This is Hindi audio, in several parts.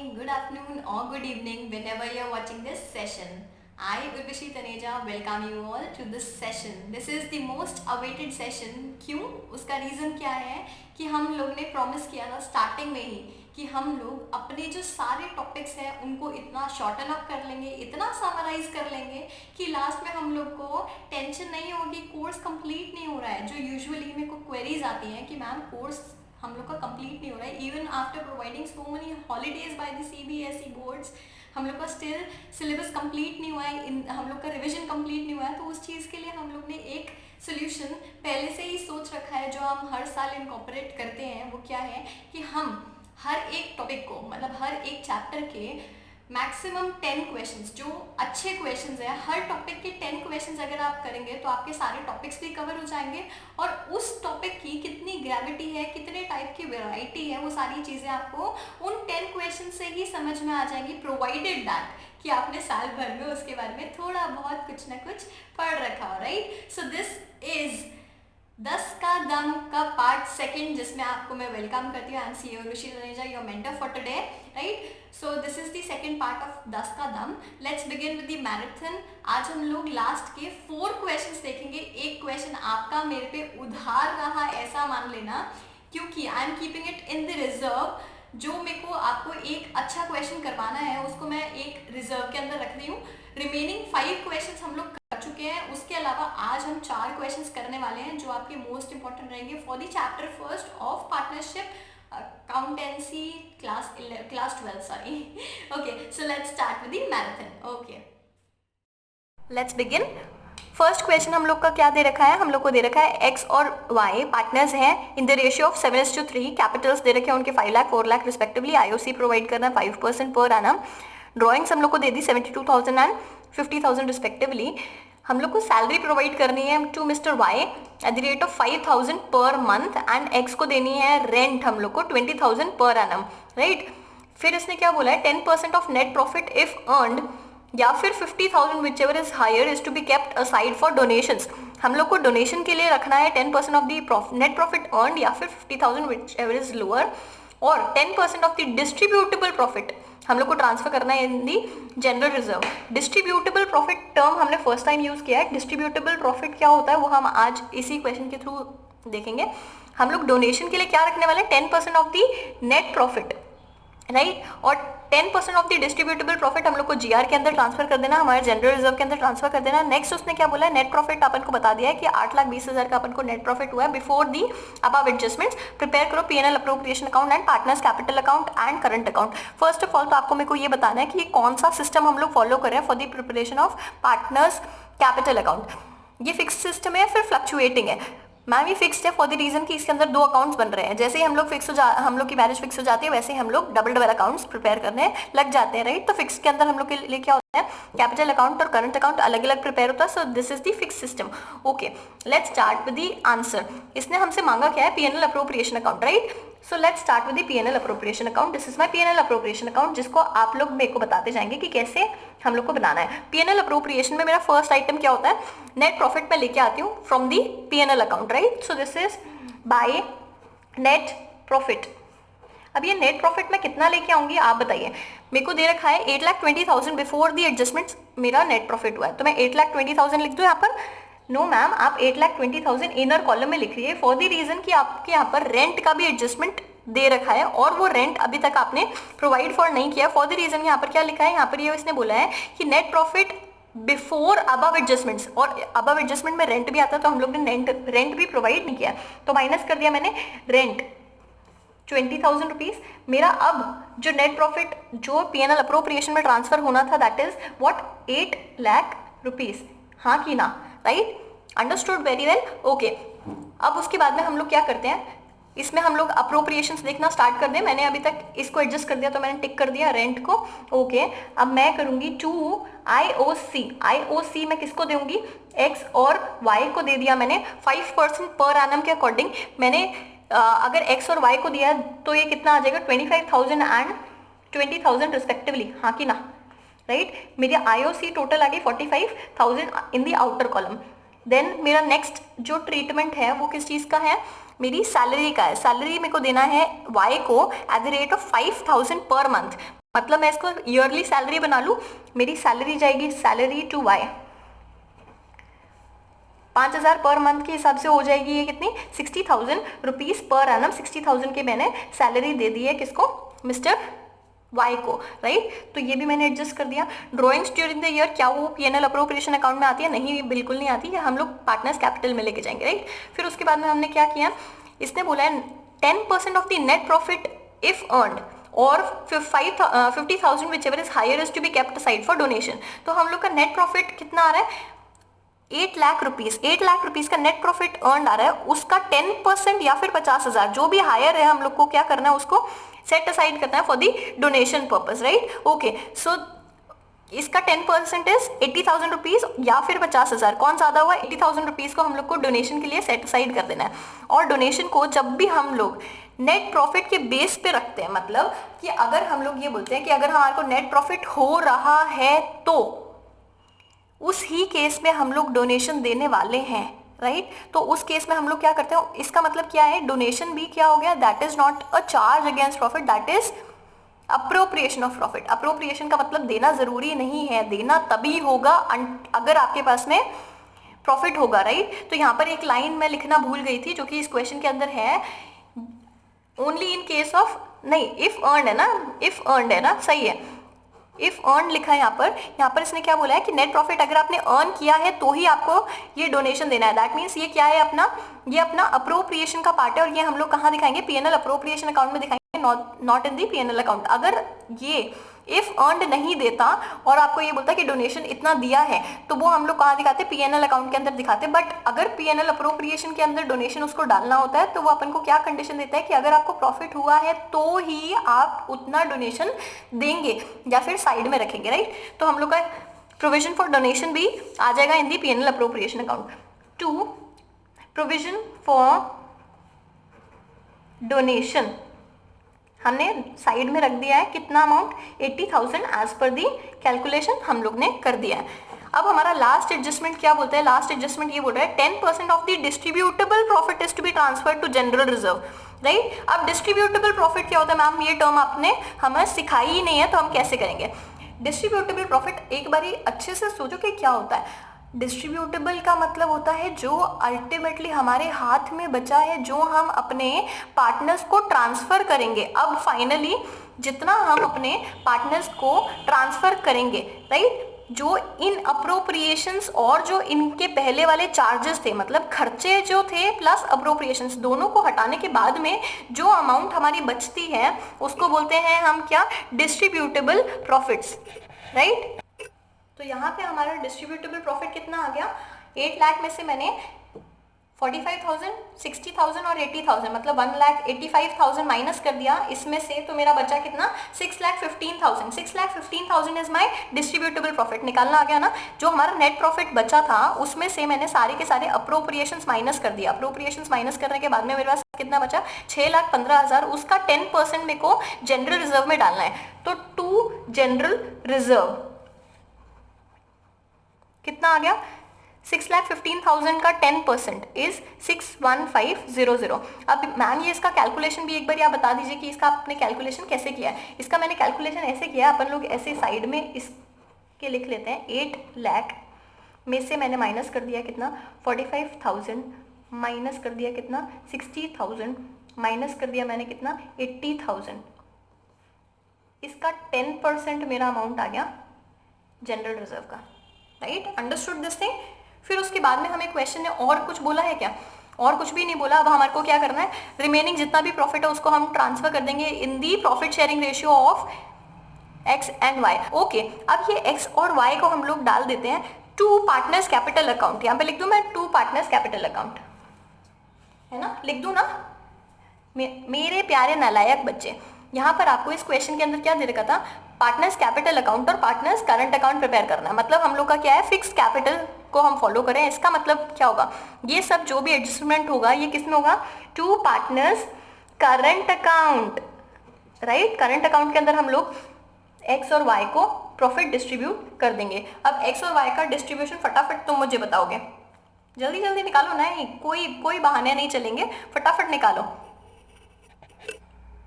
morning, good afternoon or good evening whenever you're watching this session. I, Urvashi Taneja, welcome you all to this session. This is the most awaited session. क्यों? उसका रीज़न क्या है कि हम लोग ने प्रॉमिस किया था स्टार्टिंग में ही कि हम लोग अपने जो सारे टॉपिक्स हैं उनको इतना शॉर्टन अप कर लेंगे, इतना समराइज कर लेंगे कि लास्ट में हम लोग को टेंशन नहीं होगी कोर्स कंप्लीट नहीं हो रहा है। जो यूजुअली मेरे को क्वेरीज आती हैं कि मैम कोर्स हम लोग का कंप्लीट नहीं हो रहा है, even after providing so many holidays by the CBSE boards हम लोग का स्टिल सिलेबस कंप्लीट नहीं हुआ है, हम लोग का रिवीजन कंप्लीट नहीं हुआ है। तो उस चीज़ के लिए हम लोग ने एक सोल्यूशन पहले से ही सोच रखा है जो हम हर साल इनकॉर्पोरेट करते हैं। वो क्या है कि हम हर एक टॉपिक को मतलब हर एक चैप्टर के मैक्सिमम 10 क्वेश्चंस जो अच्छे क्वेश्चंस हैं, हर टॉपिक के 10 क्वेश्चंस अगर आप करेंगे तो आपके सारे टॉपिक्स भी कवर हो जाएंगे और उस टॉपिक की कितनी ग्रेविटी है, कितने टाइप की वैरायटी है, वो सारी चीज़ें आपको उन 10 क्वेश्चन से ही समझ में आ जाएंगी, प्रोवाइडेड दैट कि आपने साल भर में उसके बारे में थोड़ा बहुत कुछ ना कुछ पढ़ रखा हो। राइट, सो दिस इज 10 का दम का पार्ट सेकंड जिसमें आपको मैं वेलकम करती हूँ। I am C Urvashi Taneja, your mentor for today. Right, so this is the second part of 10 का दम। Let's begin with the marathon. आज हम लोग लास्ट के 4 क्वेश्चंस देखेंगे। एक क्वेश्चन आपका मेरे पे उधार रहा ऐसा मान लेना, क्योंकि I am keeping it in the reserve. जो मेरे को आपको एक अच्छा क्वेश्चन करवाना है उसको मैं एक रिजर्व के अंदर रख रही हूँ। रिमेनिंग 5 क्वेश्चंस हम लोग कर चुके हैं। उसके अलावा आज हम 4 क्वेश्चंस करने वाले हैं जो आपके मोस्ट इंपॉर्टेंट रहेंगे for the chapter first of partnership accountancy class 12 sorry. Okay, so let's start with the marathon. Okay, let's begin. First question हम लोग का क्या दे रखा है, हम लोग को दे रखा है एक्स और वाई पार्टनर्स हैं in the ratio of 7:3। Capitals दे रखे हैं उनके 5 lakh 4 lakh respectively. IOC provide करना 5% पर एनम। ड्रॉइंग्स हम लोग को दे दी 72,000 एंड 50,000 रिस्पेक्टिवली। हम लोग को सैलरी प्रोवाइड करनी है to mister Y at the rate of 5,000 per month and x को देनी है रेंट हम लोग को 20,000 पर एनम। राइट, फिर इसने क्या बोला है 10% of net profit if earned या फिर 50,000 whichever is higher is to be kept aside for donations. हम लोग को डोनेशन के लिए रखना है 10% of the net profit earn या फिर 50,000 विच एवर इज लोअर, और 10% ऑफ द डिस्ट्रीब्यूटेबल प्रॉफिट हम लोग को ट्रांसफर करना है in the general reserve. Distributable profit term हमने फर्स्ट टाइम यूज किया है। डिस्ट्रीब्यूटेबल प्रॉफिट क्या होता है वो हम आज इसी क्वेश्चन के थ्रू देखेंगे। हम लोग डोनेशन के लिए क्या रखने वाले हैं 10% of the net profit, right, और 10% ऑफ द डिस्ट्रीब्यूटेबल प्रॉफिट हम लोग को जीआर के अंदर ट्रांसफर कर देना, हमारे जनरल रिजर्व के अंदर ट्रांसफर कर देना। नेक्स्ट उसने क्या बोला है नेट प्रॉफिट अपन को बता दिया है कि 8,20,000 का अपन को नेट प्रॉफिट हुआ है before the above adjustments. Prepare करो PNL appropriation account and partners capital account and current account. First of all तो आपको मेरे को ये बताना है कि कौन सा सिस्टम हम लोग फॉलो करें for the preparation of partners capital account. ये फिक्स सिस्टम है फिर फ्लक्चुएटिंग है? मैम ये फिक्स्ड है फॉर द रीजन कि इसके अंदर 2 अकाउंट्स बन रहे हैं। जैसे ही हम लोग हम लोग की मैरिज फिक्स हो जाती है वैसे ही हम लोग डबल अकाउंट्स प्रिपेयर करने लग जाते हैं। राइट, तो फिक्स के अंदर हम लोग के लिए क्या होता है कैपिटल अकाउंट और करंट अकाउंट अलग अलग प्रिपेयर होता है। सो this is the fix system. Okay, let's start with the answer. इसने हमसे मांगा क्या है PNL appropriation account. Right, so let's start with the PNL appropriation account. This is my PNL appropriation account जिसको आप लोग मेरे को बताते जाएंगे कि कैसे हम लोग को बनाना है। पीएनएल अप्रोप्रिएशन में मेरा फर्स्ट आइटम क्या होता है नेट प्रॉफिट में लेके आती हूँ from the PNL account. Right, so this is by net profit. अब ये नेट प्रॉफिट में कितना लेके आऊंगी आप बताइए। मेरे को दे रखा है 8,20,000 बिफोर दी एडजस्टमेंट्स मेरा नेट प्रॉफिट हुआ है, तो मैं 8,20,000 लिख दूँ यहाँ पर? नो मैम, आप 8,20,000 इनर कॉलम में लिख रही है फॉर द रीजन कि आपके यहाँ पर रेंट का भी एडजस्टमेंट दे रखा है और वो रेंट अभी तक आपने प्रोवाइड फॉर नहीं किया। फॉर द रीजन यहाँ पर क्या लिखा है, यहाँ पर ये इसने बोला है कि net profit before above adjustments, और अबव एडजस्टमेंट में रेंट भी आता है तो हम लोग ने रेंट भी प्रोवाइड नहीं किया, तो माइनस कर दिया मैंने रेंट 20,000 रुपीज। मेरा अब जो नेट प्रॉफिट जो पीएनएल अप्रोप्रिएशन में ट्रांसफर होना था that is what 8 lakh rupees. हाँ कि ना? Right, understood, very well. Okay, अब उसके बाद में हम लोग क्या करते हैं इसमें हम लोग अप्रोप्रिएशंस देखना स्टार्ट कर दें। मैंने अभी तक इसको एडजस्ट कर दिया तो मैंने टिक कर दिया रेंट को। ओके, अब मैं करूंगी टू आईओसी। आईओसी मैं किसको दूंगी एक्स और वाई को दे दिया मैंने 5% पर एनम के अकॉर्डिंग। मैंने अगर एक्स और वाई को दिया तो ये कितना आ जाएगा 25,000 एंड 20,000 रिस्पेक्टिवली। हाँ कि ना? राइट, मेरी आईओसी टोटल आ गई 45,000 इन दी आउटर कॉलम। देन मेरा नेक्स्ट जो ट्रीटमेंट है वो किस चीज़ का है, मेरी सैलरी का है। सैलरी मेरे को देना है वाई को eight the rate of 5,000 per month. मतलब मैं इसको ईयरली सैलरी बना लूँ, मेरी सैलरी जाएगी salary to Y, 5,000 per month के हिसाब से हो जाएगी ये कितनी 60,000 रुपीज़ पर एनम। 60,000 की मैंने सैलरी दे दी है किसको, मिस्टर वाई को, राइट। तो ये भी मैंने एडजस्ट कर दिया। ड्रॉइंग्स ड्यूरिंग द ईयर, क्या वो पीएनएल अप्रोप्रिएशन अकाउंट में आती है? नहीं, बिल्कुल नहीं आती है, हम लोग पार्टनर्स कैपिटल में लेके जाएंगे, राइट। फिर उसके बाद में हमने क्या किया, इसने बोला है 10% of the net profit if earned और 50,000 whichever is higher is to be kept aside for donation. तो हम लोग का नेट प्रॉफिट कितना आ रहा है, 8 लाख रुपीज, 8 लाख रुपीज का नेट प्रॉफिट अर्न आ रहा है, उसका 10% या फिर 50,000 जो भी हायर है हम लोग को क्या करना है, उसको सेट असाइड करना है for the donation purpose, right. Okay, so इसका 10% इज 80,000 रुपीज या फिर 50,000, कौन ज्यादा हुआ, 80,000 रुपीज को हम लोग को डोनेशन के लिए सेट असाइड कर देना है। और डोनेशन को जब भी हम लोग नेट प्रॉफिट के बेस पे रखते हैं, मतलब कि अगर हम लोग ये बोलते हैं कि अगर हमारे को नेट प्रॉफिट हो रहा है तो उस ही केस में हम लोग डोनेशन देने वाले हैं, राइट। तो उस केस में हम लोग क्या करते हैं, इसका मतलब क्या है, डोनेशन भी क्या हो गया, that is not a charge against profit, that is appropriation of profit. Appropriation का मतलब देना जरूरी नहीं है, देना तभी होगा अगर आपके पास में प्रॉफिट होगा, राइट। तो यहाँ पर एक लाइन मैं लिखना भूल गई थी जो कि इस क्वेश्चन के अंदर है, ओनली इन केस ऑफ, नहीं इफ अर्नड है ना, इफ अर्नड है ना, सही है, इफ अर्न लिखा है यहाँ पर इसने क्या बोला है कि नेट प्रॉफिट अगर आपने अर्न किया है तो ही आपको ये डोनेशन देना है। दैट मीन्स ये क्या है, ये अपना अप्रोप्रिएशन का पार्ट है, और ये हम लोग कहाँ दिखाएंगे, पीएनएल अप्रोप्रिएशन अकाउंट में दिखाएंगे, not in the PNL account. अगर ये इफ अर्नड नहीं देता और आपको ये बोलता कि डोनेशन इतना दिया है, तो वो हम लोग कहाँ दिखाते, पीएनएल अकाउंट के अंदर दिखाते। बट अगर पीएनएल अप्रोप्रिएशन के अंदर डोनेशन उसको डालना होता है तो वो अपन को क्या कंडीशन देता है कि अगर आपको प्रॉफिट हुआ है तो ही आप उतना डोनेशन देंगे या फिर साइड में रखेंगे, राइट। तो हम लोग का प्रोविजन फॉर डोनेशन भी आ जाएगा in the PNL appropriation account. 2, provision for donation हमने साइड में रख दिया है, कितना अमाउंट, 80,000 एज पर दी कैलकुलेशन हम लोग ने कर दिया है। अब हमारा लास्ट एडजस्टमेंट क्या बोलता है, लास्ट एडजस्टमेंट ये बोल रहा है 10% of the distributable profit is to be transfer to general reserve, right. अब डिस्ट्रीब्यूटेबल प्रॉफिट क्या होता है मैम, ये टर्म आपने हमें सिखाई ही नहीं है, तो हम कैसे करेंगे। डिस्ट्रीब्यूटेबल प्रॉफिट एक बारी अच्छे से सोचो कि क्या होता है। डिस्ट्रीब्यूटेबल का मतलब होता है जो अल्टीमेटली हमारे हाथ में बचा है, जो हम अपने पार्टनर्स को ट्रांसफर करेंगे। अब फाइनली जितना हम अपने पार्टनर्स को ट्रांसफर करेंगे, राइट, जो इन अप्रोप्रिएशंस और जो इनके पहले वाले चार्जेस थे, मतलब खर्चे जो थे प्लस अप्रोप्रिएशंस, दोनों को हटाने के बाद में जो अमाउंट हमारी बचती है उसको बोलते हैं हम क्या, डिस्ट्रीब्यूटेबल प्रॉफिट्स, राइट। तो यहाँ पे हमारा डिस्ट्रीब्यूटेबल प्रॉफिट कितना आ गया, 8 लाख में से मैंने 45,000, 60,000 और 80,000 मतलब 1,85,000 माइनस कर दिया इसमें से, तो मेरा बचा कितना, 6,15,000। 6,15,000 इज माय डिस्ट्रीब्यूटेबल प्रॉफिट। निकालना आ गया ना, जो हमारा नेट प्रॉफिट बचा था उसमें से मैंने सारे के सारे अप्रोप्रिएशंस माइनस कर दिया। अप्रोप्रिएशंस माइनस करने के बाद में मेरे पास कितना बचा, 6,15,000, उसका 10% मेरे को जनरल रिजर्व में डालना है। तो टू जनरल रिजर्व कितना आ गया, 6,15,000 का 10% इज 61500। अब मैम ये इसका कैलकुलेशन भी एक बार आप बता दीजिए कि इसका आपने कैलकुलेशन कैसे किया है। इसका मैंने कैलकुलेशन ऐसे किया, अपन लोग ऐसे साइड में इसके लिख लेते हैं, 8 लाख में से मैंने माइनस कर दिया कितना, 45,000 माइनस कर दिया कितना, 60,000 माइनस कर दिया मैंने कितना, 80,000। इसका 10% मेरा अमाउंट आ गया जनरल रिजर्व का, राइट। Understood this thing. फिर उसके बाद में हमें क्वेश्चन ने और कुछ बोला है क्या, और कुछ भी नहीं बोला। अब हमारे को क्या करना है, रिमेनिंग जितना भी प्रॉफिट है उसको हम ट्रांसफर कर देंगे in the profit sharing ratio of X and Y. Okay, अब ये एक्स और वाई को हम लोग डाल देते हैं टू पार्टनर्स कैपिटल अकाउंट। यहाँ पे लिख दूं मैं टू पार्टनर्स कैपिटल अकाउंट, है ना, लिख दूं ना। मेरे प्यारे नालायक बच्चे, यहाँ पर आपको इस क्वेश्चन के अंदर क्या दे रखा था, पार्टनर्स कैपिटल अकाउंट और पार्टनर्स करंट अकाउंट प्रिपेयर करना है। मतलब हम लोग का क्या है, फिक्स कैपिटल को हम फॉलो करें। इसका मतलब क्या होगा, ये सब जो भी एडजस्टमेंट होगा ये किस में होगा, to partners current account, right. Current account के अंदर हम लोग एक्स और वाई को प्रॉफिट डिस्ट्रीब्यूट कर देंगे। अब एक्स और वाई का डिस्ट्रीब्यूशन फटाफट तुम मुझे बताओगे, जल्दी जल्दी निकालो, नहीं कोई बहाने नहीं चलेंगे, फटाफट निकालो।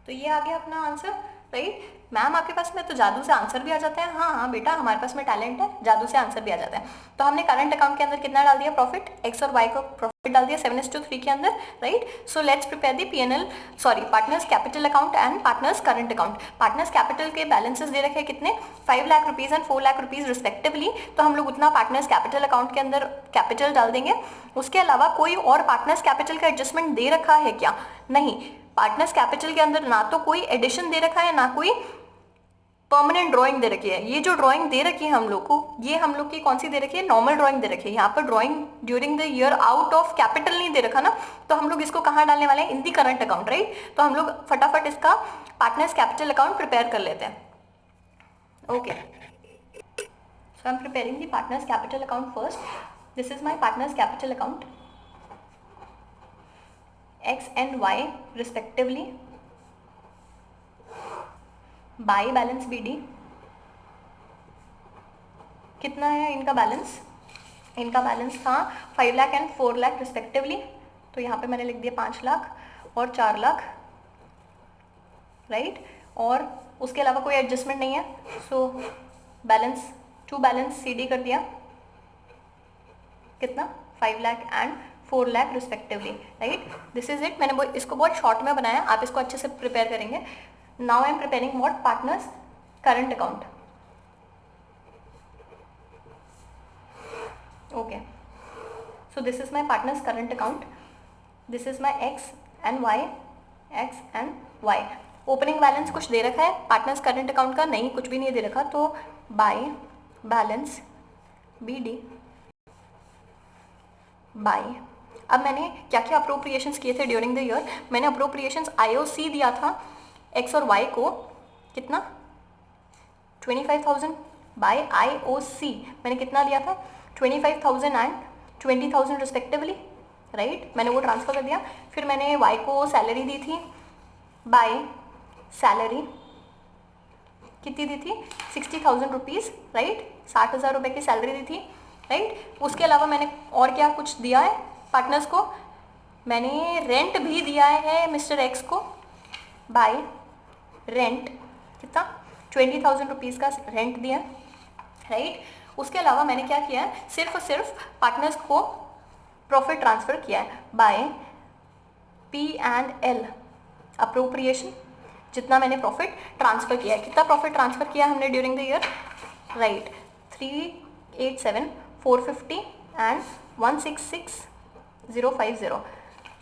तो ये आ गया अपना आंसर राइट। मैम आपके पास में तो जादू से आंसर भी आ जाता है। हाँ हाँ बेटा, हमारे पास में टैलेंट है, जादू से आंसर भी आ जाता है। तो हमने करंट अकाउंट के अंदर कितना डाल दिया, प्रॉफिट, एक्स और वाई को प्रॉफिट डाल दिया 7:3 के अंदर, right. So let's prepare the P&L, sorry partners capital account and partners current account. Partners capital के बैलेंसेस दे रखे हैं कितने, 5 lakh rupees and 4 lakh rupees respectively. तो हम लोग उतना पार्टनर्स कैपिटल अकाउंट के अंदर कैपिटल डाल देंगे। उसके अलावा कोई और पार्टनर्स कैपिटल का एडजस्टमेंट दे रखा है क्या, नहीं। पार्टनर्स कैपिटल के अंदर ना तो कोई एडिशन दे रखा है, ना कोई परमानेंट ड्राइंग दे रखी है। ये जो ड्राइंग दे रखी है हम लोग को, ये हम लोग की कौन सी दे रखी है, नॉर्मल ड्राइंग दे रखी है। यहाँ पर drawing during the year out of capital नहीं दे रखा ना, तो हम लोग इसको कहाँ डालने वाले हैं, इन दी करंट अकाउंट, राइट। तो हम लोग फटाफट इसका पार्टनर्स कैपिटल अकाउंट प्रिपेयर कर लेते हैं। Okay, so I am preparing the partners capital account first. This is my partners capital account, X and Y respectively, by balance BD। कितना है इनका बैलेंस, इनका बैलेंस था 5 लाख एंड 4 लाख रिस्पेक्टिवली। तो यहाँ पे मैंने लिख दिया 5 लाख और 4 लाख, राइट। और उसके अलावा कोई एडजस्टमेंट नहीं है, so balance to balance CD कर दिया, कितना 5 lakh and 4 lakh respectively, right. This is it. मैंने इसको बहुत शॉर्ट में बनाया, आप इसको अच्छे से प्रिपेयर करेंगे। Now I am preparing what, partners current account. Okay, so this is my partners current account. This is my X and Y, X and Y. Opening balance कुछ दे रखा है पार्टनर्स करंट अकाउंट का, नहीं कुछ भी नहीं दे रखा। तो बाय बैलेंस BD बाय। अब मैंने क्या क्या अप्रोप्रिएशंस किए थे ड्यूरिंग द ईयर। मैंने अप्रोप्रिएशंस IOC दिया था एक्स और वाई को, कितना 25,000 बाय IOC। मैंने कितना लिया था 25,000 एंड 20,000 रिस्पेक्टिवली, राइट। मैंने वो ट्रांसफ़र कर दिया। फिर मैंने वाई को सैलरी दी थी बाय सैलरी, कितनी दी थी 60,000 रुपीज़, राइट। 60,000 रुपये की सैलरी दी थी, राइट। उसके अलावा मैंने और क्या कुछ दिया है पार्टनर्स को, मैंने रेंट भी दिया है मिस्टर एक्स को बाय रेंट, कितना 20,000 रुपीज़ का रेंट दिया, राइट। उसके अलावा मैंने क्या किया है, सिर्फ और सिर्फ पार्टनर्स को प्रॉफिट ट्रांसफ़र किया है बाय P&L अप्रोप्रिएशन। जितना मैंने प्रॉफिट ट्रांसफ़र किया है, कितना प्रॉफिट ट्रांसफ़र किया हमने during the year, right, 387,450 and 166,050।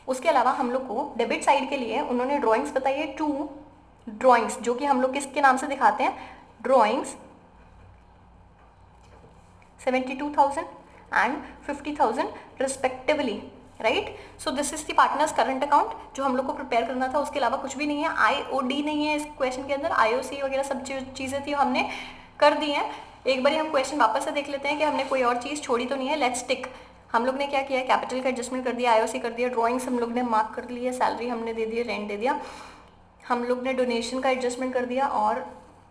उसके अलावा हम लोग को डेबिट साइड के लिए उन्होंने ड्राइंग्स बताई है, 2 ड्राइंग्स, जो कि हम लोग किसके नाम से दिखाते हैं, drawings 72,000 and 50,000 respectively, right. So this is the partners current account जो हम लोग को प्रिपेयर करना था। उसके अलावा कुछ भी नहीं है, IOD नहीं है इस क्वेश्चन के अंदर, IOC वगैरह सब चीज़ें थी हमने कर दी हैं। एक बार हम क्वेश्चन वापस से देख लेते हैं कि हमने कोई और चीज़ छोड़ी तो नहीं है। लेट्स टिक। हम लोग ने क्या किया, कैपिटल का एडजस्टमेंट कर दिया, IOC कर दिया, ड्राइंग्स हम लोग ने मार्क कर लिया, सैलरी हमने दे दी, रेंट दे दिया, हम लोग ने डोनेशन का एडजस्टमेंट कर दिया और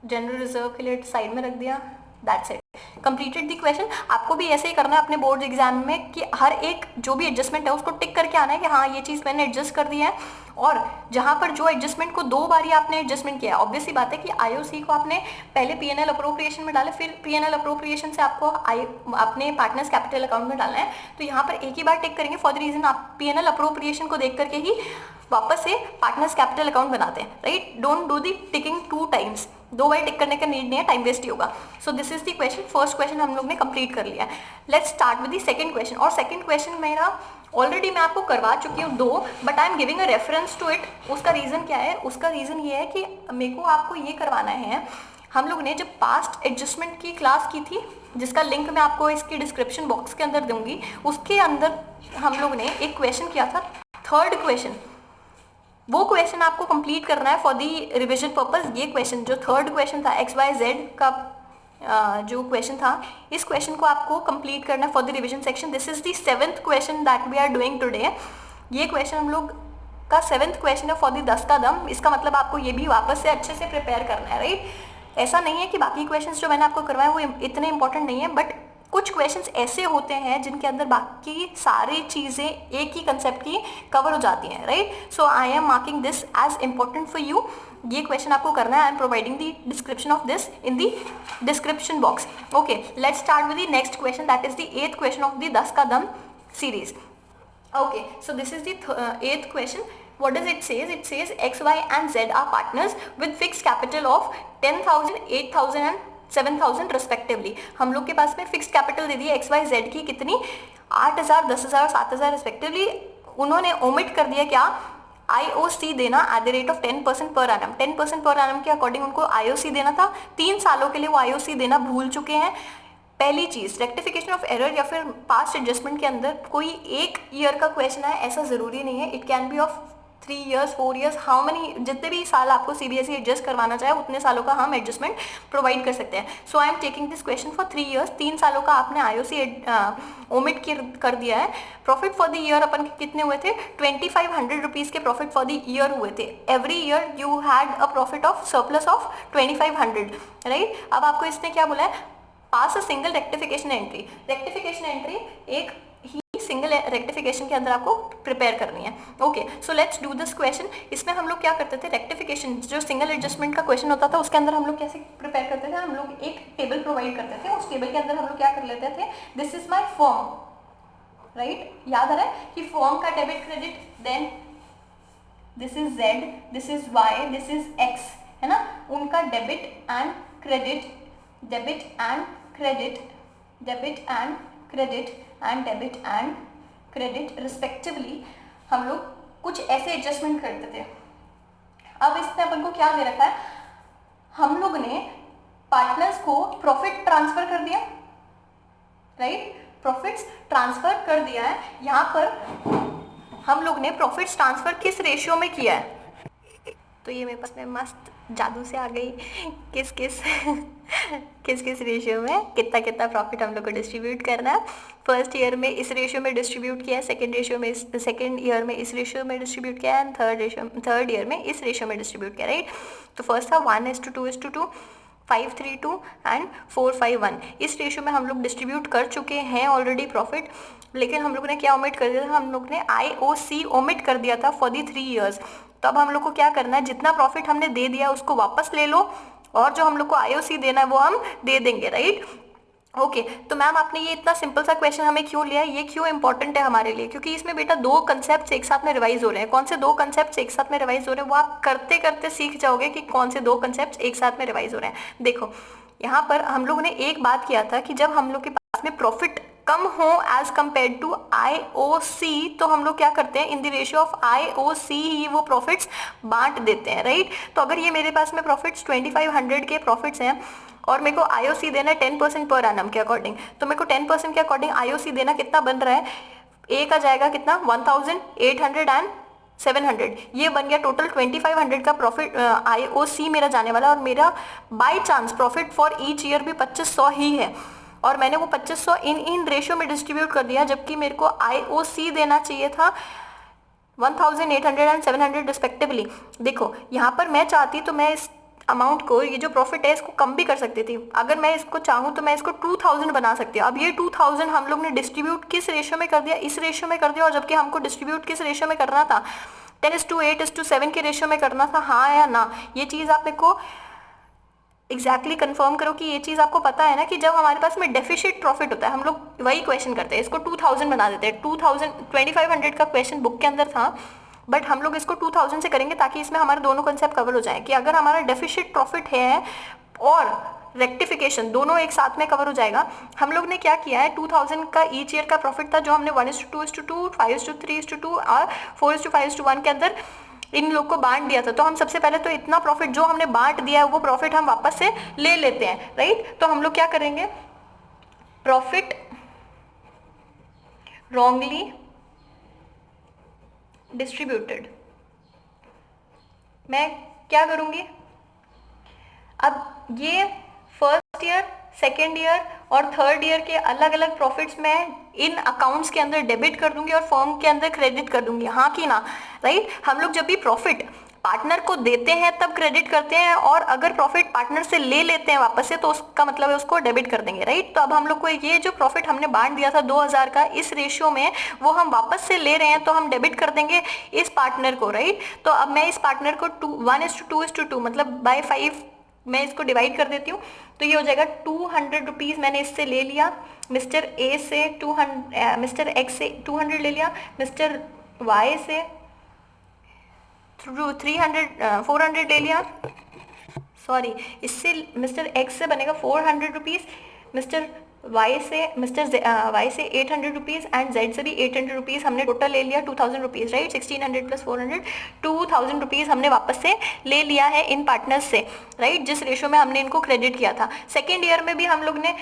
जनरल रिजर्व के लिए साइड में रख दिया। That's it, completed the question. आपको भी ऐसे ही करना है अपने बोर्ड एग्जाम में कि हर एक जो भी एडजस्टमेंट है उसको टिक करके आना है कि हाँ ये चीज़ मैंने एडजस्ट कर दी है। और जहाँ पर जो एडजस्टमेंट को 2 बार ही आपने एडजस्टमेंट किया, ऑब्वियस सी बात है कि IOC को आपने पहले P&L अप्रोप्रिएशन में डाला, फिर P&L अप्रोप्रिएशन से आपको अपने पार्टनर्स कैपिटल अकाउंट में डालना है। तो यहाँ पर एक ही बार टिक करेंगे फॉर द रीजन आप P&L अप्रोप्रिएशन को देख करके ही वापस से पार्टनर्स कैपिटल अकाउंट बनाते हैं, right. Don't do the ticking 2 times, 2 बार टिक करने का नीड नहीं है, टाइम वेस्ट ही होगा। So this is the question, first question हम लोग ने कंप्लीट कर लिया है। Let's start with the second question. और सेकंड क्वेश्चन मेरा ऑलरेडी मैं आपको करवा चुकी हूँ 2, but I am giving a reference to it. उसका रीज़न क्या है, उसका रीज़न ये है कि मेरे को आपको ये करवाना है, हम लोग ने जब पास्ट एडजस्टमेंट की क्लास की थी, जिसका लिंक मैं आपको इसकी डिस्क्रिप्शन बॉक्स के अंदर दूंगी, उसके अंदर हम लोग ने एक क्वेश्चन किया था, थर्ड क्वेश्चन। वो क्वेश्चन आपको कंप्लीट करना है फॉर दी रिविजन पर्पस। ये क्वेश्चन जो थर्ड क्वेश्चन था XYZ का जो क्वेश्चन था, इस क्वेश्चन को आपको कंप्लीट करना है for the revision section. This is the 7th question that we are doing today. ये क्वेश्चन हम लोग का 7th क्वेश्चन है फॉर द 10 का दम। इसका मतलब आपको ये भी वापस से अच्छे से प्रिपेयर करना है, राइट। ऐसा नहीं है कि बाकी क्वेश्चंस जो मैंने आपको करवाए वो इतने इंपॉर्टेंट नहीं है, बट कुछ क्वेश्चंस ऐसे होते हैं जिनके अंदर बाकी सारी चीज़ें एक ही कंसेप्ट की कवर हो जाती हैं, right. So I am marking this as important for you. ये क्वेश्चन आपको करना है, I am providing the description of this in the description box. Okay, let's start with the next question, that is the 8th question of the 10 का दम series. Okay, so this is the 8th question. What does it says? It says X, Y and Z are partners with fixed capital of 10,000, 8,000 and 7,000 respectively. हम लोग के पास में फिक्स्ड कैपिटल दे दी है X, Y, Z की कितनी, 8,000, 10,000, 7,000 रिस्पेक्टिवली। उन्होंने ओमिट कर दिया क्या, IOC देना eight the rate of 10% per annum. 10% per annum के अकॉर्डिंग उनको IOC देना था। 3 सालों के लिए वो IOC देना भूल चुके हैं। पहली चीज़, रेक्टिफिकेशन ऑफ एरर या फिर पास्ट एडजस्टमेंट के अंदर कोई एक ईयर का क्वेश्चन है ऐसा ज़रूरी नहीं है। It can be of 3 years, 4 years, how many, जितने भी साल आपको CBSE एडजस्ट करवाना चाहे उतने सालों का हम एडजस्टमेंट प्रोवाइड कर सकते हैं। So I am taking this question for 3 years। 3 सालों का आपने IOC ओमिट कर दिया है। प्रॉफिट फॉर द ईयर अपन कितने हुए थे, 2500 रुपीज़ के प्रॉफिट फॉर द ईयर हुए थे। Every year you had a profit of surplus of 2500, right. अब आपको इसने क्या बोला है, pass a single rectification entry. Rectification entry एक ही सिंगल रेक्टिफिकेशन के अंदर आपको प्रिपेयर करनी है। Okay, so let's do this question. इसमें हम लोग क्या करते थे, रेक्टिफिकेशन जो सिंगल एडजस्टमेंट का क्वेश्चन होता था उसके अंदर हम लोग कैसे प्रिपेयर करते थे, हम लोग एक टेबल प्रोवाइड करते थे। उस टेबल के अंदर हम लोग क्या कर लेते थे, this is my form, right. याद आ रहा है कि फॉर्म का debit credit, then this is Z, this is Y, this is X, है ना। उनका debit and credit, debit and credit, debit and credit and debit and credit respectively हम लोग कुछ ऐसे एडजस्टमेंट करते थे। अब इसने अपन को क्या दे रखा है, हम लोग ने पार्टनर्स को प्रॉफिट ट्रांसफर कर दिया, राइट। प्रॉफिट्स ट्रांसफर कर दिया है। यहाँ पर हम लोग ने प्रॉफिट्स ट्रांसफर किस रेशियो में किया है, तो ये मेरे पास में मस्त जादू से आ गई, किस किस रेशियो में कितना कितना प्रॉफिट हम लोग को डिस्ट्रीब्यूट करना है। फर्स्ट ईयर में इस रेशियो में डिस्ट्रीब्यूट किया है, सेकंड ईयर में इस रेशियो में डिस्ट्रीब्यूट किया है, थर्ड ईयर में इस रेशियो में डिस्ट्रीब्यूट किया, राइट। तो फर्स्ट था 1:2:2, 5:3:2 एंड 4:5:1। इस रेशियो में हम लोग डिस्ट्रीब्यूट कर चुके हैं ऑलरेडी प्रॉफिट, लेकिन हम लोग ने क्या ओमिट कर दिया था, हम लोग ने IOC ओमिट कर दिया था फॉर दी 3 years। तो अब हम लोग को क्या करना है, जितना प्रॉफिट हमने दे दिया उसको वापस ले लो और जो हम लोग को IOC देना है वो हम दे देंगे, राइट। ओके, तो मैम आपने ये इतना सिंपल सा क्वेश्चन हमें क्यों लिया, ये क्यों इंपॉर्टेंट है हमारे लिए, क्योंकि इसमें बेटा 2 कंसेप्ट एक साथ में रिवाइज हो रहे हैं। कौन से 2 कंसेप्ट एक साथ में रिवाइज हो रहे हैं, वो आप करते करते सीख जाओगे कि कौन से 2 कंसेप्ट एक साथ में रिवाइज हो रहे हैं। देखो, यहाँ पर हम लोग ने एक बात किया था कि जब हम लोग के पास में प्रॉफिट कम हो एज कम्पेयर टू IOC, तो हम लोग क्या करते हैं, in the ratio of IOC ही वो प्रॉफिट्स बांट देते हैं, राइट। तो अगर ये मेरे पास में प्रॉफिट्स 2500 के प्रॉफिट्स हैं और मेरे को IOC देना है 10% पर एनम के अकॉर्डिंग, तो मेरे को 10% के अकॉर्डिंग IOC देना कितना बन रहा है, ए का जाएगा कितना 1800 एंड 700, ये बन गया टोटल 2500 का प्रॉफिट IOC मेरा जाने वाला। और मेरा by chance profit for each year भी 2500 ही है और मैंने वो 2500 इन रेशियो में डिस्ट्रीब्यूट कर दिया, जबकि मेरे को IOC देना चाहिए था 1800 एंड 700 रिस्पेक्टिवली। देखो, यहाँ पर मैं चाहती तो मैं इस अमाउंट को, ये जो प्रॉफिट है इसको कम भी कर सकती थी। अगर मैं इसको चाहूँ तो मैं इसको 2000 बना सकती हूँ। अब ये 2000 हम लोग ने डिस्ट्रीब्यूट किस रेशियो में कर दिया, इस रेशियो में कर दिया, और जबकि हमको डिस्ट्रीब्यूट किस रेशियो में करना था, 10:8:7 के रेशियो में करना था, हाँ या ना। ये चीज़ आप मेरे को एग्जैक्टली कंफर्म करो कि ये चीज़ आपको पता है ना कि जब हमारे पास में डेफिसिट प्रॉफिट होता है हम लोग वही क्वेश्चन करते हैं, इसको 2000 बना देते हैं। 2500 का क्वेश्चन बुक के अंदर था, बट हम लोग इसको 2000 से करेंगे ताकि इसमें हमारे दोनों कंसेप्ट कवर हो जाए कि अगर हमारा डेफिसिट प्रॉफिट है और रेक्टिफिकेशन दोनों एक साथ में कवर हो जाएगा। हम लोग ने क्या किया है, 2000 का ईच ईयर का प्रॉफिट था जो हमने 1:2:2, 5:3:2 और 4:5:1 के अंदर इन लोग को बांट दिया था। तो हम सबसे पहले तो इतना प्रॉफिट जो हमने बांट दिया है वो प्रॉफिट हम वापस से ले लेते हैं, राइट। तो हम लोग क्या करेंगे, प्रॉफिट रॉन्गली डिस्ट्रीब्यूटेड, मैं क्या करूंगी, अब ये फर्स्ट ईयर, सेकेंड ईयर और थर्ड ईयर के अलग अलग प्रॉफिट्स मैं इन अकाउंट्स के अंदर डेबिट कर दूंगी और फर्म के अंदर क्रेडिट कर दूंगी, हाँ कि ना, राइट। हम लोग जब भी प्रॉफिट पार्टनर को देते हैं तब क्रेडिट करते हैं, और अगर प्रॉफिट पार्टनर से ले लेते हैं वापस से तो उसका मतलब है उसको डेबिट कर देंगे, राइट। तो अब हम लोग को ये जो प्रॉफिट हमने बांट दिया था 2000 का इस रेशियो में, वो हम वापस से ले रहे हैं तो हम डेबिट कर देंगे इस पार्टनर को, राइट। तो अब मैं इस पार्टनर को 1:2:2 मतलब बाय 5 मैं इसको डिवाइड कर देती हूँ, तो ये हो जाएगा 200 रुपीज़ मैंने इससे ले लिया, मिस्टर ए से 200, मिस्टर एक्स से 200 ले लिया, मिस्टर वाई से 400 ले लिया, सॉरी इससे मिस्टर एक्स से बनेगा 400 रुपीज़, मिस्टर वाई से 800 रुपीज़ एंड जेड से भी 800 रुपीज़ हमने टोटल ले लिया 2000 रुपीज़, राइट। 1600 प्लस 400 2000 रुपीज़ हमने वापस से ले लिया है इन पार्टनर्स से, राइट, जिस रेशो में हमने इनको क्रेडिट किया था। सेकेंड ईयर में भी हम लोग ने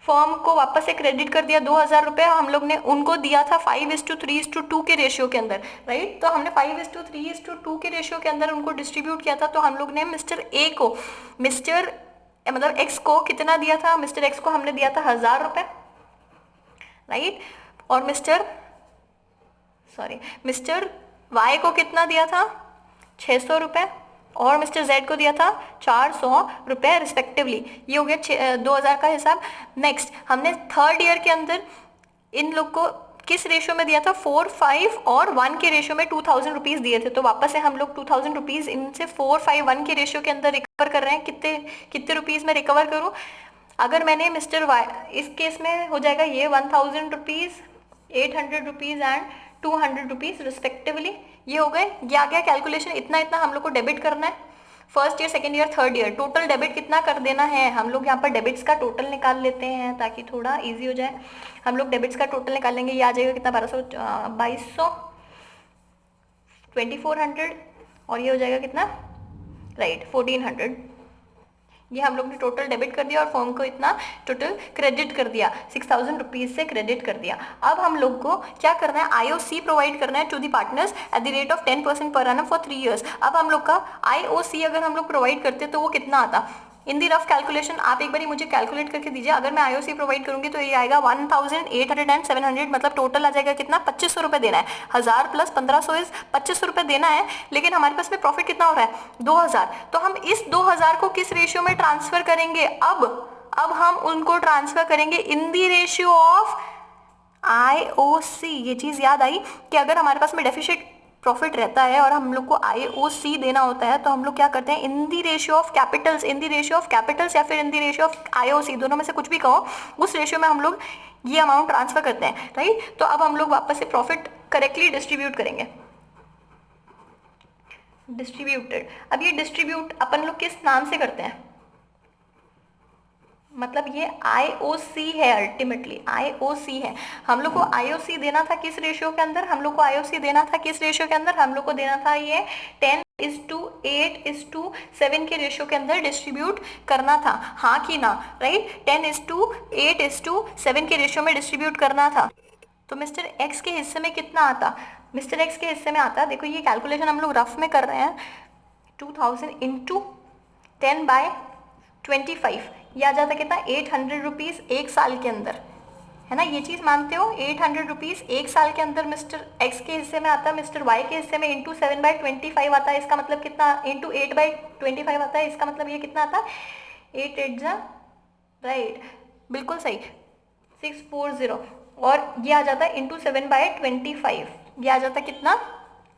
फर्म को वापस से क्रेडिट कर दिया 2000 रुपये, हम लोग ने उनको दिया था 5:3:2 के रेशियो के अंदर, राइट। तो हमने 5:3:2 के रेशियो के अंदर उनको डिस्ट्रीब्यूट किया था। तो हम लोग ने मिस्टर ए को मतलब एक्स को कितना दिया था, मिस्टर एक्स को हमने दिया था 1000 रुपये, राइट। और मिस्टर वाई को कितना दिया था 600 रुपये, और मिस्टर जेड को दिया था 400 रुपये रिस्पेक्टिवली। ये हो गया 2000 का हिसाब। नेक्स्ट हमने थर्ड ईयर के अंदर इन लोग को किस रेशियो में दिया था, 4, 5 और 1 के रेशियो में 2000 रुपीज़ दिए थे। तो वापस से हम लोग 2000 रुपीज़ इनसे 4, 5, 1 के रेशियो के अंदर रिकवर कर रहे हैं। कितने रुपीज़ में रिकवर करूँ, अगर मैंने मिस्टर वाई, इस केस में हो जाएगा ये 1000 rupees, 800 rupees and 200 rupees respectively. ये हो गए, ये आ गया कैलकुलेशन। इतना इतना हम लोग को डेबिट करना है first year, second year, third year. Total debit कितना कर देना है, हम लोग यहाँ पर डेबिट्स का टोटल निकाल लेते हैं ताकि थोड़ा इजी हो जाए। हम लोग डेबिट्स का टोटल निकाल लेंगे, ये आ जाएगा कितना 2200 2400, और ये हो जाएगा कितना, राइट 1400। ये हम लोग ने टोटल डेबिट कर दिया और फर्म को इतना टोटल क्रेडिट कर दिया, 6000 रुपीज़ से क्रेडिट कर दिया। अब हम लोग को क्या करना है, आईओसी प्रोवाइड करना है to the partners at the rate of 10% per annum for 3 years. अब हम लोग का आईओसी अगर हम लोग प्रोवाइड करते तो वो कितना आता, इन दी रफ कैलकुलेशन आप एक बार मुझे कैलकुलेट करके दीजिए। अगर मैं आईओसी प्रोवाइड करूंगी तो ये आएगा 1800 एंड 700, मतलब टोटल आ जाएगा कितना 2500 रुपये देना है। 1000 प्लस 1500 इज 2500 रुपये देना है। लेकिन हमारे पास में प्रॉफिट कितना हो रहा है 2000, तो हम इस 2000 को किस रेशियो में ट्रांसफर करेंगे, अब हम उनको ट्रांसफर करेंगे इन दी रेशियो ऑफ आईओसी। ये चीज़ याद आई कि अगर हमारे पास में डेफिसिट प्रॉफिट रहता है और हम लोग को आईओसी देना होता है तो हम लोग क्या करते हैं, इन दी रेशियो ऑफ कैपिटल्स, या फिर इन दी रेशियो ऑफ आईओसी, दोनों में से कुछ भी कहो, उस रेशियो में हम लोग ये अमाउंट ट्रांसफर करते हैं, राइट। तो अब हम लोग वापस से प्रॉफिट करेक्टली डिस्ट्रीब्यूट करेंगे, डिस्ट्रीब्यूटेड। अब ये डिस्ट्रीब्यूट अपन लोग किस नाम से करते हैं, मतलब ये आईओसी है, अल्टीमेटली आईओसी है। हम लोग को आईओसी देना था किस रेशियो के अंदर, हम लोग को आईओसी देना था किस रेशियो के अंदर, हम लोग को देना था ये 10:8:7 के रेशियो के अंदर डिस्ट्रीब्यूट करना था, हाँ कि ना, राइट। 10:8:7 के रेशियो में डिस्ट्रीब्यूट करना था। तो मिस्टर एक्स के हिस्से में कितना आता, मिस्टर एक्स के हिस्से में आता, देखो ये कैलकुलेशन हम लोग रफ में कर रहे हैं, 2000 इंटू 10/25, ये आ जाता कितना 800 रुपीज़ एक साल के अंदर, है ना। ये चीज़ मानते हो, 800 रुपीज़ एक साल के अंदर मिस्टर एक्स के हिस्से में आता है, मिस्टर वाई के हिस्से में इंटू 7/25 आता है, इसका मतलब कितना, इंटू 8/25 आता है, इसका मतलब ये कितना आता है 8 8 जा, राइट, बिल्कुल सही 640, और ये आ जाता है इंटू 7/25, ये आ जाता है कितना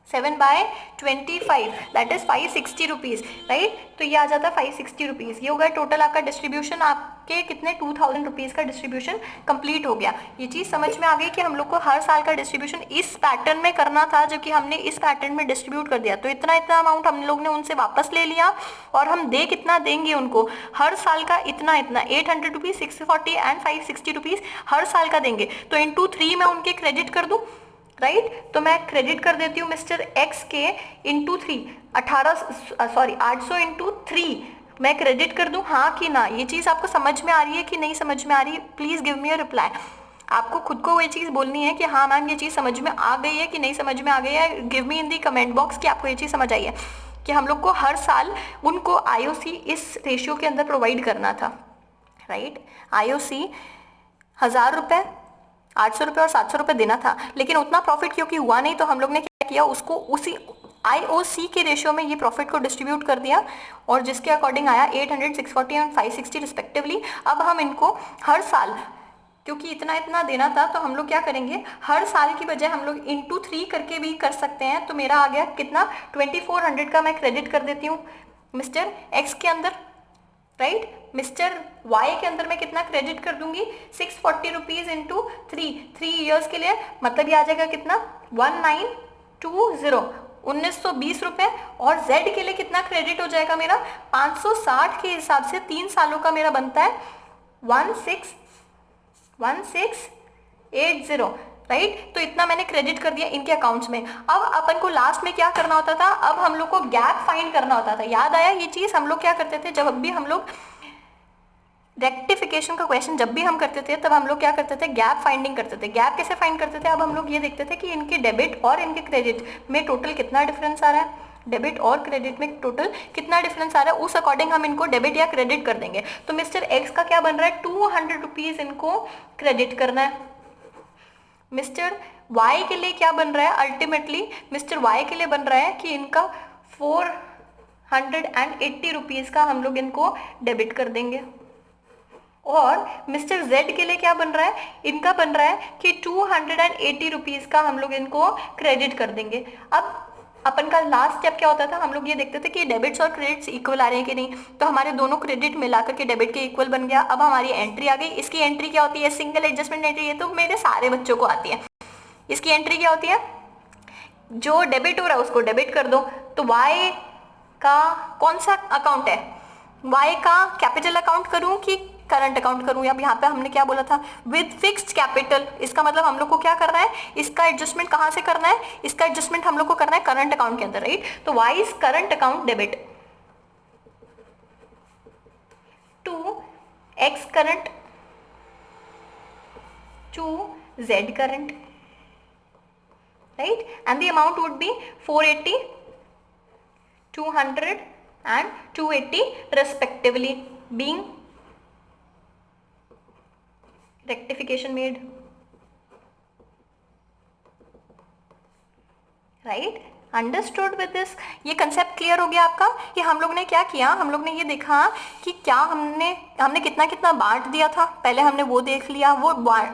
7/25, दैट इज 560 रुपीज़, राइट। तो ये आ जाता है 560 रुपीज़। ये हो गया टोटल आपका डिस्ट्रीब्यूशन, आपके कितने 2000 रुपीज़ का डिस्ट्रीब्यूशन कंप्लीट हो गया। ये चीज़ समझ में आ गई कि हम लोग को हर साल का डिस्ट्रीब्यूशन इस पैटर्न में करना था, जो कि हमने इस पैटर्न में डिस्ट्रीब्यूट कर दिया। तो इतना इतना अमाउंट हम लोग ने उनसे वापस ले लिया, और हम दे कितना देंगे उनको, हर साल का इतना इतना 800 रुपीज़, 640 एंड 560 रुपीज़ हर साल का देंगे। तो इंटू 3 मैं उनके क्रेडिट कर दूँ, राइट। तो मैं क्रेडिट कर देती हूँ मिस्टर एक्स के इंटू 3, 800 इंटू 3 मैं क्रेडिट कर दूँ, हाँ कि ना। ये चीज़ आपको समझ में आ रही है कि नहीं समझ में आ रही है, please give me a reply. आपको खुद को ये चीज़ बोलनी है कि हाँ मैम ये चीज़ समझ में आ गई है कि नहीं समझ में आ गई है। गिव मी इन दी कमेंट बॉक्स कि आपको ये चीज़ समझ आई है कि हम लोग को हर साल उनको आईओसी इस रेशियो के अंदर प्रोवाइड करना था, राइट। आईओसी 1000 रुपये, 800 रुपये और 700 रुपये देना था, लेकिन उतना प्रॉफिट क्योंकि हुआ नहीं तो हम लोग ने क्या किया, उसको IOC के रेशियो में ये प्रॉफिट को डिस्ट्रीब्यूट कर दिया और जिसके अकॉर्डिंग आया 800, 640 एंड 560 रिस्पेक्टिवली। अब हम इनको हर साल, क्योंकि इतना इतना देना था, तो हम लोग क्या करेंगे, हर साल की बजाय हम लोग इंटू 3 करके भी कर सकते हैं। तो मेरा आ गया कितना, 2400 का मैं क्रेडिट कर देती हूँ मिस्टर एक्स के अंदर, राइट। मिस्टर वाई के अंदर मैं कितना क्रेडिट कर दूंगी, 640 रुपीज इंटू 3 ईयर्स के लिए, मतलब ये आ जाएगा कितना, 1920, 1920 रुपए। और जेड के लिए कितना क्रेडिट हो जाएगा मेरा, 560 के हिसाब से 3 सालों का मेरा बनता है 1680, राइट। तो इतना मैंने क्रेडिट कर दिया इनके अकाउंट्स में। अब अपन को लास्ट में क्या करना होता था, अब हम लोग को गैप फाइंड करना होता था। याद आया ये चीज, हम लोग क्या करते थे, जब भी हम लोग रेक्टिफिकेशन का क्वेश्चन जब भी हम करते थे, तब हम लोग क्या करते थे, गैप फाइंडिंग करते थे। गैप कैसे फाइंड करते थे, अब हम लोग ये देखते थे कि इनके डेबिट और इनके क्रेडिट में टोटल कितना डिफरेंस आ रहा है, डेबिट और क्रेडिट में टोटल कितना डिफरेंस आ रहा है, उस अकॉर्डिंग हम इनको डेबिट या क्रेडिट कर देंगे। तो मिस्टर एक्स का क्या बन रहा है, 200 रुपीज इनको क्रेडिट करना है। मिस्टर वाई के लिए क्या बन रहा है, अल्टीमेटली मिस्टर वाई के लिए बन रहा है कि इनका 480 रुपीज का हम लोग इनको डेबिट कर देंगे। और मिस्टर जेड के लिए क्या बन रहा है, इनका बन रहा है कि 280 रुपीज का हम लोग इनको क्रेडिट कर देंगे। अब अपन का लास्ट स्टेप क्या होता था, हम लोग ये देखते थे कि डेबिट्स और क्रेडिट्स इक्वल आ रहे हैं कि नहीं, तो हमारे दोनों क्रेडिट मिलाकर के डेबिट के इक्वल बन गया। अब हमारी एंट्री आ गई। इसकी एंट्री क्या होती है, सिंगल एडजस्टमेंट एंट्री। ये तो मेरे सारे बच्चों को आती है। इसकी एंट्री क्या होती है, जो डेबिट हो रहा है उसको डेबिट कर दो। तो वाई का कौन सा अकाउंट है, वाई का कैपिटल अकाउंट करूं कि करंट अकाउंट करूं, या यहाँ पे हमने क्या बोला था, विद फिक्स्ड कैपिटल। इसका मतलब हम लोग को क्या करना है, इसका एडजस्टमेंट कहाँ से करना है, इसका एडजस्टमेंट हम लोग को करना है करंट अकाउंट के अंदर, राइट। तो Y is current account debit to X current to Z current, right, and the amount would be 480, 200 and 280 respectively, being rectification made, right, understood with this. ये कंसेप्ट क्लियर हो गया आपका कि हम लोग ने क्या किया, हम लोग ने ये देखा कि क्या हमने कितना कितना बांट दिया था, पहले हमने वो देख लिया, वो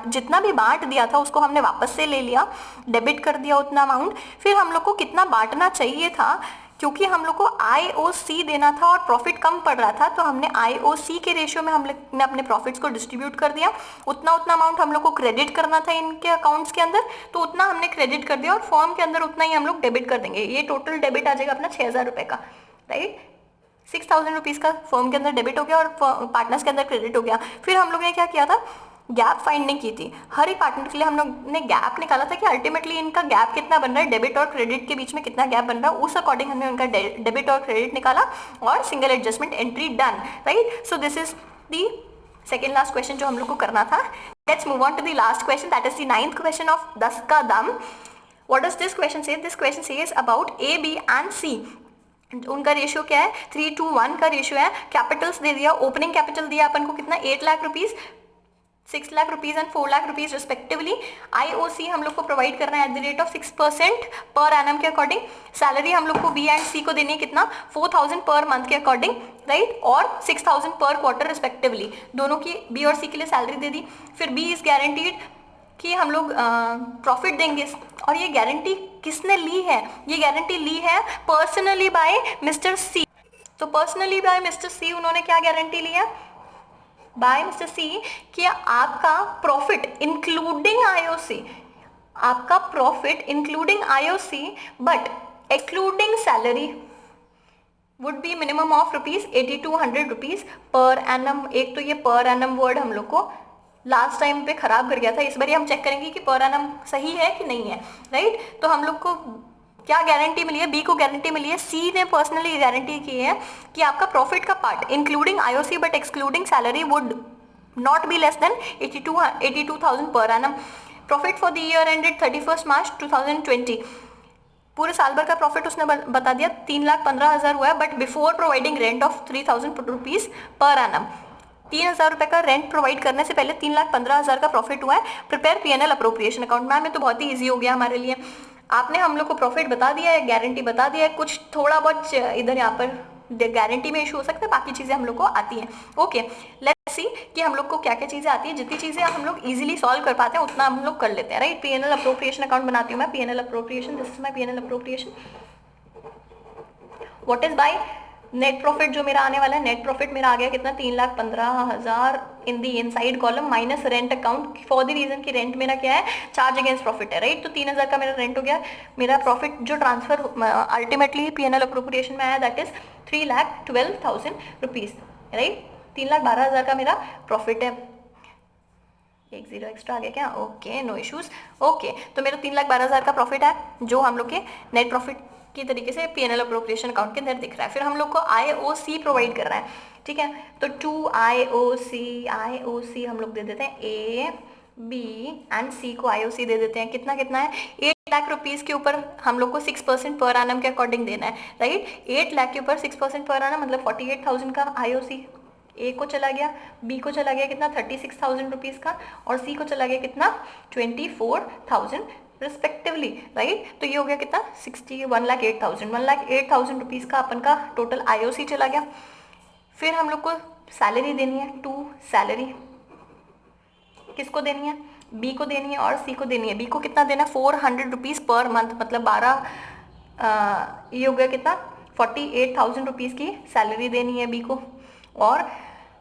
जितना भी बांट दिया था उसको हमने वापस से ले लिया, डेबिट कर दिया उतना अमाउंट। फिर हम लोग को कितना बांटना चाहिए था, क्योंकि हम लोग को IOC देना था और प्रॉफिट कम पड़ रहा था, तो हमने IOC के रेशियो में हम लोग ने अपने प्रॉफिट्स को डिस्ट्रीब्यूट कर दिया। उतना अमाउंट हम लोग को क्रेडिट करना था इनके अकाउंट्स के अंदर, तो उतना हमने क्रेडिट कर दिया और फॉर्म के अंदर उतना ही हम लोग डेबिट कर देंगे। ये टोटल डेबिट आ जाएगा अपना 6000 रुपये का, राइट। 6000 रुपीज़ का फर्म के अंदर डेबिट हो गया और पार्टनर्स के अंदर क्रेडिट हो गया। फिर हम लोग ने क्या किया था, गैप फाइंडिंग की थी। हर एक पार्टनर के लिए हम लोग ने गैप निकाला था कि अल्टीमेटली इनका गैप कितना बन रहा है, डेबिट और क्रेडिट के बीच में कितना गैप बन रहा है, उस अकॉर्डिंग हमने उनका डेबिट और क्रेडिट निकाला और single adjustment entry done, right. So this is the second last question जो हम लोग को करना था। Let's move on to the last question, that is the 9th question of 10 का दम। What does this question say, this question says about A, B and C। उनका रेशियो क्या है, 3:1 का रेशियो है। कैपिटल्स दे दिया, ओपनिंग कैपिटल दिया अपन को कितना, 8 lakh rupees, 6 lakh rupees and 4 lakh rupees respectively. IOC हम लोग को प्रोवाइड करना है @6% पर एनम के अकॉर्डिंग। सैलरी हम लोग को B एंड C को देनी है कितना, 4000 पर मंथ के अकॉर्डिंग, राइट, और 6000 पर क्वार्टर रिस्पेक्टिवली। दोनों की B और C के लिए सैलरी दे दी। फिर B इज गारंटीड कि हम लोग प्रॉफिट देंगे, और ये गारंटी किसने ली है, ये गारंटी ली है पर्सनली बाय मिस्टर C। तो पर्सनली बाय मिस्टर C उन्होंने क्या गारंटी ली है, बाय मिस्टर C, कि आपका प्रॉफिट इंक्लूडिंग IOC, आपका profit including IOC but excluding salary would be minimum of ₹80 to 100 rupees per annum. एक तो ये पर एनम वर्ड हम लोग को लास्ट टाइम पे खराब कर गया था, इस बार हम चेक करेंगे कि पर एनम सही है कि नहीं है, राइट। तो हम लोग को क्या गारंटी मिली है, B को गारंटी मिली है, C ने पर्सनली गारंटी की है कि आपका प्रॉफिट का part including IOC but excluding salary would not be less than 82,000 per annum. Profit for the year ended 31 मार्च 2020, पूरे साल भर का प्रॉफिट उसने बता दिया 3,15,000 हुआ है, but before providing rent of 3,000 rupees per annum. 3,000 रुपये का रेंट प्रोवाइड करने से पहले 3,15,000 का प्रॉफिट हुआ है। Prepare P&L appropriation account. Ma'am ये तो बहुत ही ईजी हो गया हमारे लिए। आपने हम लोग को प्रॉफिट बता दिया है, गारंटी बता दिया है, कुछ थोड़ा बहुत इधर यहाँ पर गारंटी में इशू हो सकता है, बाकी चीज़ें हम लोग को आती हैं। ओके, लेट्स सी कि हम लोग को क्या क्या चीज़ें आती है। जितनी चीज़ें हम लोग इजीली सॉल्व कर पाते हैं उतना हम लोग कर लेते हैं, राइट। पीएनएल अप्रोप्रिएशन अकाउंट बनाती हूँ मैं, PNL appropriation, this is my PNL appropriation. What is by net profit जो मेरा आने वाला है, नेट प्रॉफिट मेरा आ गया कितना, 3,15,000 in the inside column minus rent account, for the reason कि रेंट मेरा क्या है, चार्ज अगेंस्ट प्रॉफिट है, राइट। तो 3,000 का मेरा रेंट हो गया। मेरा प्रॉफिट जो ट्रांसफर अल्टीमेटली पीएनएल अप्रोप्रिएशन में आया दैट इज 3,12,000 रुपीज, राइट। 3,12,000 का मेरा प्रॉफिट है। एक जीरो एक्स्ट्रा आ गया क्या, ओके, नो इश्यूज। ओके, तो मेरा 3,12,000 का प्रॉफिट है जो हम लोग के नेट प्रॉफिट की तरीके से पीएनएल अप्रोप्रिएशन अकाउंट के अंदर दिख रहा है। फिर हम लोग को आईओसी प्रोवाइड कर रहा है, ठीक है। तो 2 आईओसी हम लोग दे देते हैं, ए बी एंड सी को आईओसी दे देते हैं। कितना कितना है, 8 लाख रुपीज़ के ऊपर हम लोग को 6% पर एनम के अकॉर्डिंग देना है, राइट। 8 लाख के ऊपर 6% पर एनम मतलब 48,000 का आईओसी ए को चला गया, बी को चला गया कितना 36,000 रुपीज़ का, और सी को चला गया कितना 24,000 रिस्पेक्टिवली, राइट। तो ये हो गया कितना 1,08,000 1,08,000 रुपीज़ का अपन का टोटल आईओसी चला गया। फिर हम लोग को सैलरी देनी है, 2 सैलरी किसको देनी है, बी को देनी है और सी को देनी है। बी को कितना देना है, 400 रुपीज़ पर मंथ, मतलब 12 ये हो गया कितना 48,000 रुपीज़ की सैलरी देनी है बी को, और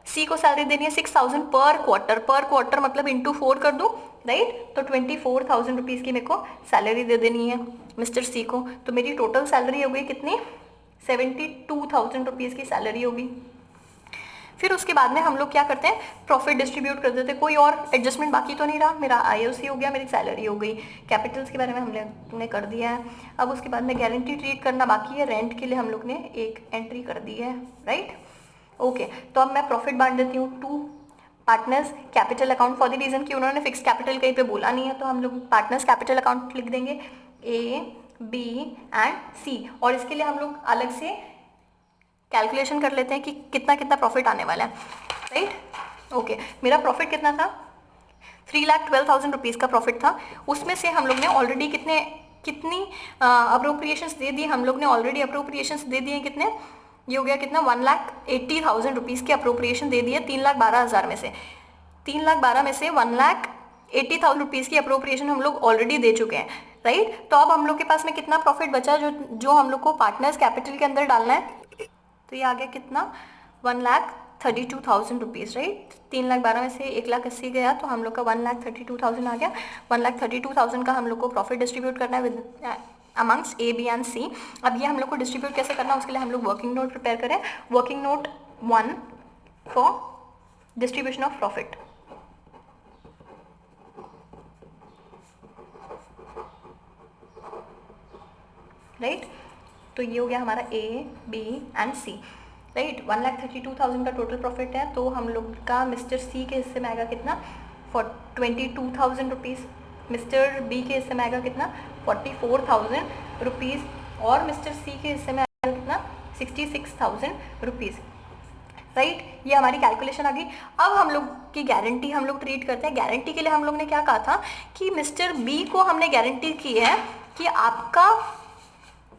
सी को सैलरी देनी है 6,000 पर क्वार्टर मतलब इंटू 4 कर दूँ, राइट। तो 24,000 रुपीज़ की मेरे को सैलरी दे देनी है मिस्टर सी को। तो मेरी टोटल सैलरी हो गई कितनी, 72,000 रुपीज़ की सैलरी होगी। फिर उसके बाद में हम लोग क्या करते हैं, प्रॉफिट डिस्ट्रीब्यूट कर देते हैं। कोई और एडजस्टमेंट बाकी तो नहीं रहा, मेरा आईओसी हो गया, मेरी सैलरी हो गई, कैपिटल्स के बारे में हमने कर दिया है। अब उसके बाद में गारंटी ट्रीट करना बाकी है, रेंट के लिए हम लोग ने एक एंट्री कर दी है, राइट। ओके, तो अब मैं प्रॉफिट बांट देती हूँ 2 partners capital account, for the reason कि उन्होंने फिक्स कैपिटल कहीं पे बोला नहीं है, तो हम लोग पार्टनर्स कैपिटल अकाउंट लिख देंगे, ए बी एंड सी। और इसके लिए हम लोग अलग से कैलकुलेशन कर लेते हैं कि कितना कितना प्रॉफिट आने वाला है, राइट। ओके, मेरा प्रॉफिट कितना था, 3,12,000 रुपीज़ का प्रॉफिट था। उसमें से हम लोग ने ऑलरेडी कितनी अप्रोप्रिएशंस दे दी, हम लोग ने ऑलरेडी अप्रोप्रिएशंस दे दिए कितने, ये हो गया कितना 1,80,000 रुपीज़ की अप्रोप्रिएशन दे दी है 3,12,000 में से। 3,12,000 में से 1,80,000 रुपीज़ की अप्रोप्रिएशन हम लोग ऑलरेडी दे चुके हैं, राइट। तो अब हम लोग के पास में कितना प्रॉफिट बचा जो हम लोग को पार्टनर्स कैपिटल के अंदर डालना है। तो ये आ गया कितना 1,32,000 रुपीज़, राइट। 3,12,000 में से 1,80,000 गया तो हम लोग का 1,32,000 आ गया। 1,32,000 का हम लोग को प्रॉफिट डिस्ट्रीब्यूट करना है with amongst A B and C. अब ये हम लोग को डिस्ट्रीब्यूट कैसे करना है, उसके लिए हम लोग वर्किंग नोट प्रिपेयर करें। Working note 1 for distribution of profit, right. तो ये हो गया हमारा A B and C, right. 1,32,000 का टोटल प्रॉफिट है, तो हम लोग का मिस्टर सी के हिस्से में आएगा कितना 22,000 रुपीज़, मिस्टर बी के हिस्से में आएगा कितना 44,000 रुपीज़, और मिस्टर सी के हिस्से में आएगा कितना 66,000 रुपीज़, राइट। ये हमारी कैलकुलेशन आ गई। अब हम लोग की गारंटी हम लोग ट्रीट करते हैं। गारंटी के लिए हम लोग ने क्या कहा था कि मिस्टर बी को हमने गारंटी की है कि आपका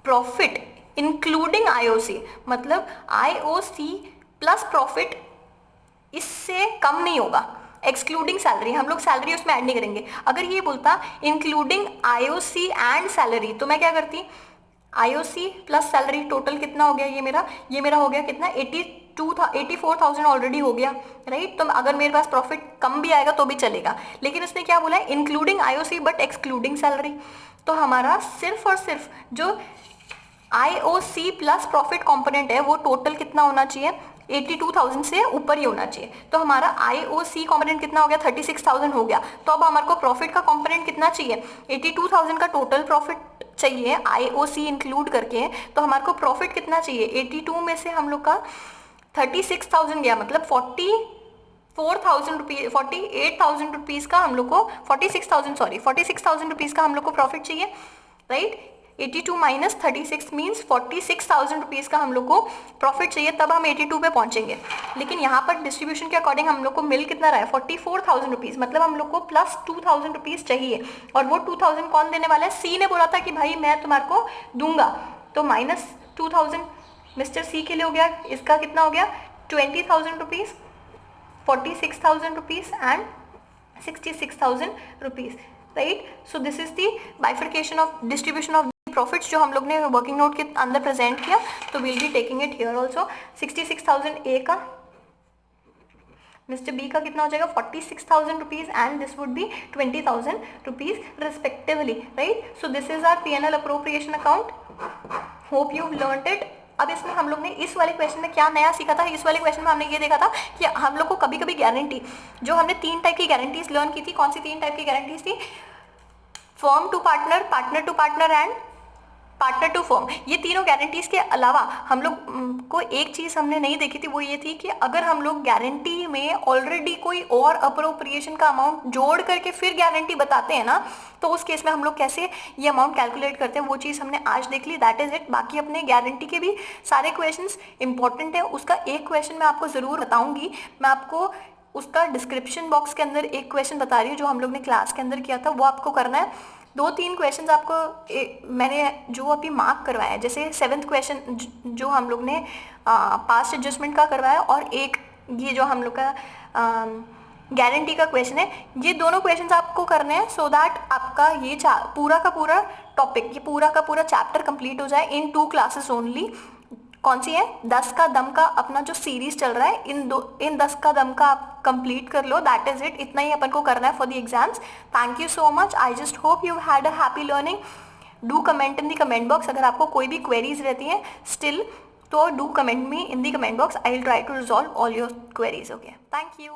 प्रॉफिट इंक्लूडिंग आईओसी, मतलब आईओसी प्लस प्रॉफिट इससे कम नहीं होगा, एक्सक्लूडिंग सैलरी, हम लोग सैलरी उसमें ऐड नहीं करेंगे। अगर ये बोलता इंक्लूडिंग आईओसी एंड सैलरी, तो मैं क्या करती, आईओसी प्लस सैलरी टोटल कितना हो गया, ये मेरा हो गया कितना 84,000 ऑलरेडी हो गया, राइट। तो अगर मेरे पास प्रॉफिट कम भी आएगा तो भी चलेगा, लेकिन उसने क्या बोला है including IOC but excluding salary. तो हमारा सिर्फ और सिर्फ जो आईओसी प्लस प्रॉफिट कंपोनेंट है वो टोटल कितना होना चाहिए, 82,000 से ऊपर ही होना चाहिए। तो हमारा आईओसी कंपोनेंट कितना हो गया 36,000 हो गया। तो अब हमारे को प्रॉफिट का कंपोनेंट कितना चाहिए, 82,000 का टोटल प्रॉफिट चाहिए आईओसी इंक्लूड करके। तो हमारे को प्रॉफिट कितना चाहिए, 82 में से हम लोग का 36,000 गया, मतलब 48,000 रुपीज़ का हम लोग को 46,000 रुपीज़ का हम लोग को प्रॉफिट चाहिए, राइट। 82 माइनस 36 मीन्स 46,000 रुपीज़ का हम लोग को प्रॉफिट चाहिए, तब हम 82 पे पहुंचेंगे। लेकिन यहाँ पर डिस्ट्रीब्यूशन के अकॉर्डिंग हम लोग को मिल कितना रहा है 44,000 रुपीज़, मतलब हम लोग को प्लस 2,000 रुपीज़ चाहिए। और वो 2,000 कौन देने वाला है? सी ने बोला था कि भाई मैं तुम्हारे को दूंगा, तो माइनस 2,000 मिस्टर सी के लिए हो गया। इसका कितना हो गया 20,000 rupees, 46,000 rupees and 66,000 rupees, right. So this is the bifurcation of distribution of profits जो हम लोग ने वर्किंग नोट के अंदर प्रेजेंट किया। तो will be taking it here also. 66,000 A का, मिस्टर बी का कितना हो जाएगा 46,000 rupees and this would be 20,000 rupees respectively, right. So this is our P&L appropriation account. Hope you learned it. अब इसमें हम लोग ने इस वाले क्वेश्चन में क्या नया सीखा था? इस वाले क्वेश्चन में हमने ये देखा था कि हम लोग को कभी कभी गारंटी, जो हमने 3 टाइप की गारंटीज लर्न की थी, कौन सी 3 टाइप की गारंटीज थी? Firm to partner, partner to partner and partner to firm. ये तीनों गारंटीज के अलावा हम लोग को एक चीज़ हमने नहीं देखी थी, वो ये थी कि अगर हम लोग गारंटी में ऑलरेडी कोई और अप्रोप्रिएशन का अमाउंट जोड़ करके फिर गारंटी बताते हैं ना, तो उस केस में हम लोग कैसे ये अमाउंट कैलकुलेट करते हैं, वो चीज़ हमने आज देख ली। That is it. बाकी अपने गारंटी के भी सारे क्वेश्चंस इंपॉर्टेंट है। उसका एक क्वेश्चन मैं आपको ज़रूर बताऊँगी। मैं आपको उसका डिस्क्रिप्शन बॉक्स के अंदर एक क्वेश्चन बता रही हूँ जो हम लोग ने क्लास के अंदर किया था, वो आपको करना है। 2-3 क्वेश्चन आपको मैंने जो अभी मार्क करवाया है, जैसे 7th क्वेश्चन जो हम लोग ने पास्ट एडजस्टमेंट का करवाया, और एक ये जो हम लोग का गारंटी का क्वेश्चन है, ये दोनों क्वेश्चंस आपको करने हैं सो दैट आपका ये पूरा का पूरा टॉपिक, ये पूरा का पूरा चैप्टर कंप्लीट हो जाए इन 2 क्लासेस ओनली। कौन सी है? 10 का दम का अपना जो सीरीज चल रहा है, इन 10 का दम का आप कंप्लीट कर लो। That is it. इतना ही अपन को करना है for the exams. Thank you so much. I just hope you had a happy learning. Do comment in the comment box अगर आपको कोई भी क्वेरीज रहती हैं स्टिल, तो do comment me in the comment box. I will try to resolve all your queries. Okay, thank you.